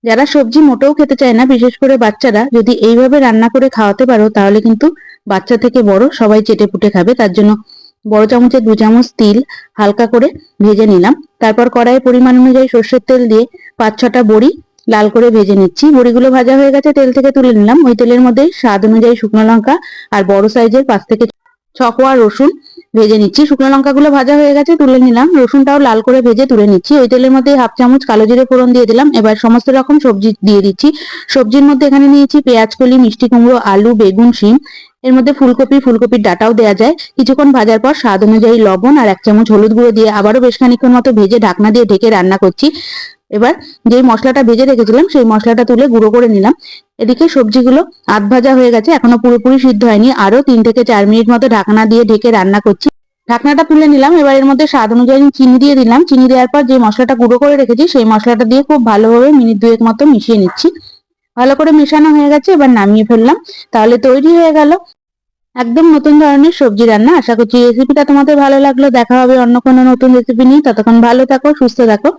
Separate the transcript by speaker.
Speaker 1: যারা সবজি মোটেও খেতে চায় না, বিশেষ করে বাচ্চারা, যদি এইভাবে রান্না করে খাওয়াতে পারো তাহলে কিন্তু বাচ্চা থেকে বড় সবাই চেটেপুটে খাবে। তার জন্য বড় চামচে 2 চামচ তিল হালকা করে ভেজে নিলাম। তারপর কড়াইয়ে পরিমাণ অনুযায়ী সর্ষের তেল দিয়ে 5-6টা বড়ি লাল করে ভেজে নিচ্ছি। বড়িগুলো ভাজা হয়ে গেছে, তেল থেকে তুলে নিলাম। ওই তেলের মধ্যে স্বাদ অনুযায়ী শুকনো লঙ্কা আর বড় সাইজের 5 থেকে 6 কোয়া রসুন ভেজে নিচ্ছি। শুকনো লঙ্কাগুলো ভাজা হয়ে গেছে, তুলে নিলাম। রসুনটাও লাল করে ভেজে তুলে নিচ্ছি। ওই তেলের মধ্যে 1/2 চামচ কালো জিরে ফোড়ন দিয়ে দিলাম। এবার সমস্ত রকম সবজি দিয়ে দিচ্ছি। সবজির মধ্যে এখানে নিয়েছি পেঁয়াজ কলি, মিষ্টি কুমড়ো, আলু, বেগুন, শিম। এর মধ্যে ফুলকপির ডাঁটাও দেওয়া যায়। কিছুক্ষণ ভাজার পর স্বাদ অনুযায়ী লবণ আর 1 চামচ হলুদ গুঁড়ো দিয়ে আবারও বেশ খানিকক্ষণ মতো ভেজে ঢাকনা দিয়ে ঢেকে রান্না করছি। এবার যেই মশলাটা ভেজে রেখেছিলাম সেই মশলাটা তুলে গুঁড়ো করে নিলাম। এদিকে সবজিগুলো আধ ভাজা হয়ে গেছে, এখনো পুরোপুরি সিদ্ধ হয়নি। আরো 3 থেকে 4 মিনিট মতো ঢাকনা দিয়ে ঢেকে রান্না করছি। ঢাকনাটা তুলে নিলাম। এবার এর মধ্যে স্বাদ অনুযায়ী চিনি দিয়ে দিলাম। চিনি দেওয়ার পর যে মশলাটা গুঁড়ো করে রেখেছি সেই মশলাটা দিয়ে খুব ভালোভাবে মিনিট 2 মতো মিশিয়ে নিচ্ছি। ভালো করে মেশানো হয়ে গেছে, এবার নামিয়ে ফেললাম। তাহলে তৈরি হয়ে গেল একদম নতুন ধরনের সবজি রান্না। আশা করছি রেসিপিটা তোমাদের ভালো লাগলো। দেখা হবে অন্য কোনো নতুন রেসিপি নিয়ে। ততক্ষণ ভালো থাকো, সুস্থ থাকো।